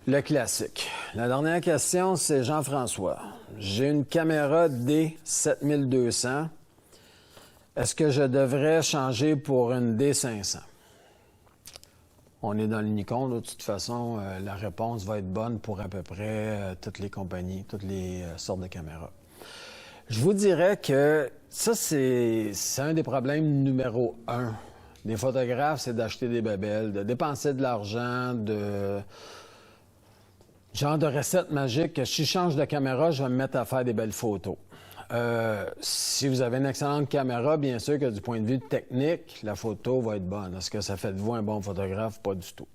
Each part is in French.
Le classique. La dernière question, c'est Jean-François. J'ai une caméra D7200. Est-ce que je devrais changer pour une D500? On est dans le Nikon, de toute façon, la réponse va être bonne pour à peu près toutes les compagnies, toutes les sortes de caméras. Je vous dirais que ça, c'est un des problèmes numéro un des photographes, c'est d'acheter des babelles, de dépenser de l'argent, genre de recette magique que si je change de caméra, je vais me mettre à faire des belles photos. Si vous avez une excellente caméra, bien sûr que du point de vue technique, la photo va être bonne. Est-ce que ça fait de vous un bon photographe? Pas du tout.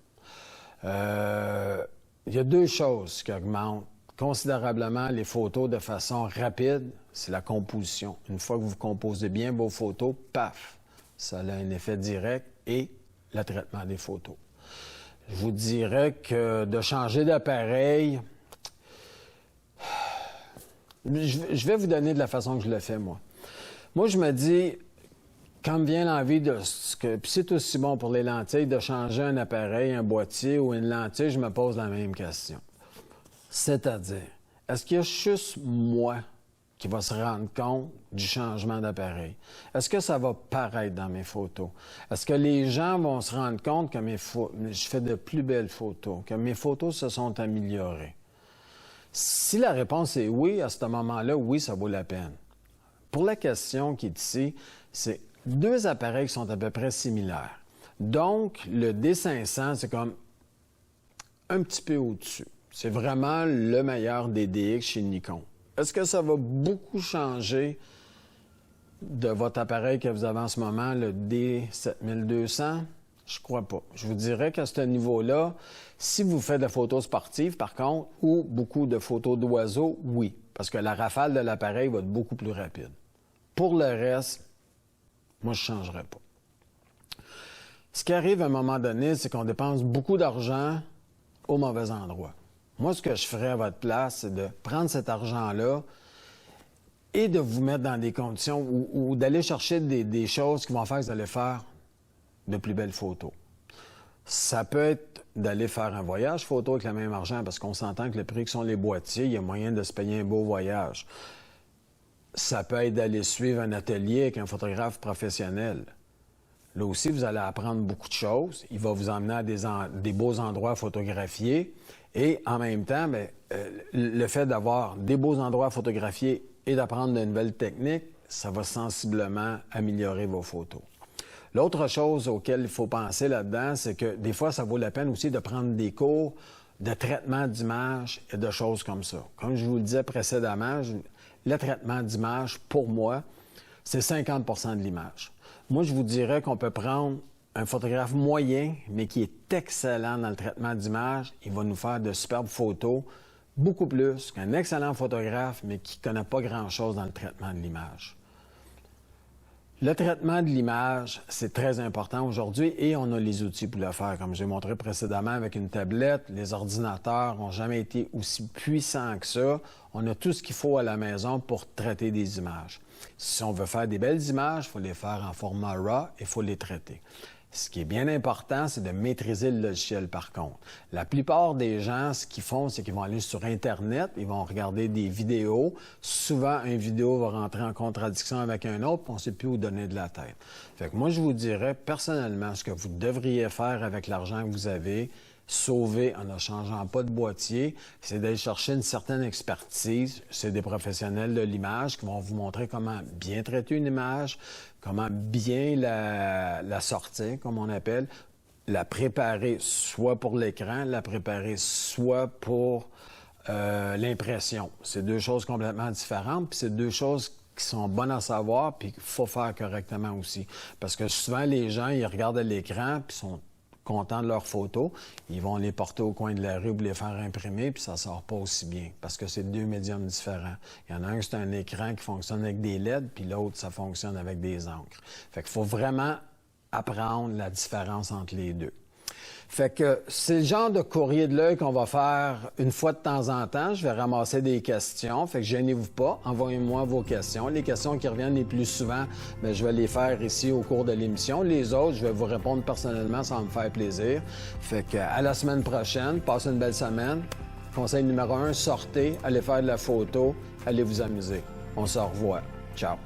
Il y a deux choses qui augmentent considérablement les photos de façon rapide, c'est la composition. Une fois que vous composez bien vos photos, paf, ça a un effet direct et le traitement des photos. Je vous dirais que de changer d'appareil, je vais vous donner de la façon que je le fais, moi. Moi, je me dis, quand me vient l'envie de... Puis c'est aussi bon pour les lentilles, de changer un appareil, un boîtier ou une lentille, je me pose la même question. C'est-à-dire, est-ce qu'il y a juste moi qui va se rendre compte du changement d'appareil? Est-ce que ça va paraître dans mes photos? Est-ce que les gens vont se rendre compte que je fais de plus belles photos, que mes photos se sont améliorées? Si la réponse est oui, à ce moment-là, oui, ça vaut la peine. Pour la question qui est ici, c'est deux appareils qui sont à peu près similaires. Donc, le D500, c'est comme un petit peu au-dessus. C'est vraiment le meilleur des DX chez Nikon. Est-ce que ça va beaucoup changer de votre appareil que vous avez en ce moment, le D7200? Je crois pas. Je vous dirais qu'à ce niveau-là, si vous faites de photos sportives, par contre, ou beaucoup de photos d'oiseaux, oui. Parce que la rafale de l'appareil va être beaucoup plus rapide. Pour le reste, moi, je ne changerais pas. Ce qui arrive à un moment donné, c'est qu'on dépense beaucoup d'argent au mauvais endroit. Moi, ce que je ferais à votre place, c'est de prendre cet argent-là et de vous mettre dans des conditions ou d'aller chercher des choses qui vont faire que vous allez faire de plus belles photos. Ça peut être d'aller faire un voyage photo avec le même argent, parce qu'on s'entend que le prix que sont les boîtiers, il y a moyen de se payer un beau voyage. Ça peut être d'aller suivre un atelier avec un photographe professionnel. Là aussi, vous allez apprendre beaucoup de choses. Il va vous emmener à des beaux endroits photographiés. Et en même temps, le fait d'avoir des beaux endroits photographiés et d'apprendre de nouvelles techniques, ça va sensiblement améliorer vos photos. L'autre chose auquel il faut penser là-dedans, c'est que des fois, ça vaut la peine aussi de prendre des cours de traitement d'image et de choses comme ça. Comme je vous le disais précédemment, le traitement d'image, pour moi, c'est 50% de l'image. Moi, je vous dirais qu'on peut prendre un photographe moyen, mais qui est excellent dans le traitement d'image. Il va nous faire de superbes photos, beaucoup plus qu'un excellent photographe, mais qui ne connaît pas grand-chose dans le traitement de l'image. Le traitement de l'image, c'est très important aujourd'hui et on a les outils pour le faire. Comme j'ai montré précédemment avec une tablette, les ordinateurs n'ont jamais été aussi puissants que ça. On a tout ce qu'il faut à la maison pour traiter des images. Si on veut faire des belles images, il faut les faire en format RAW et il faut les traiter. Ce qui est bien important, c'est de maîtriser le logiciel, par contre. La plupart des gens, ce qu'ils font, c'est qu'ils vont aller sur Internet, ils vont regarder des vidéos. Souvent, une vidéo va rentrer en contradiction avec un autre, puis on ne sait plus où donner de la tête. Fait que moi, je vous dirais, personnellement, ce que vous devriez faire avec l'argent que vous avez, sauver en ne changeant pas de boîtier, c'est d'aller chercher une certaine expertise. C'est des professionnels de l'image qui vont vous montrer comment bien traiter une image, comment bien la sortir, comme on appelle, la préparer soit pour l'écran, la préparer soit pour l'impression. C'est deux choses complètement différentes, puis c'est deux choses qui sont bonnes à savoir, puis qu'il faut faire correctement aussi. Parce que souvent, les gens, ils regardent l'écran, puis sont contents de leurs photos, ils vont les porter au coin de la rue pour les faire imprimer, puis ça sort pas aussi bien, parce que c'est deux médiums différents. Il y en a un, c'est un écran qui fonctionne avec des LED, puis l'autre, ça fonctionne avec des encres. Fait qu'il faut vraiment apprendre la différence entre les deux. Fait que c'est le genre de courrier de l'œil qu'on va faire une fois de temps en temps. Je vais ramasser des questions. Fait que gênez-vous pas. Envoyez-moi vos questions. Les questions qui reviennent les plus souvent, bien, je vais les faire ici au cours de l'émission. Les autres, je vais vous répondre personnellement, ça va me faire plaisir. Fait que à la semaine prochaine. Passez une belle semaine. Conseil numéro 1, sortez, allez faire de la photo, allez vous amuser. On se revoit. Ciao.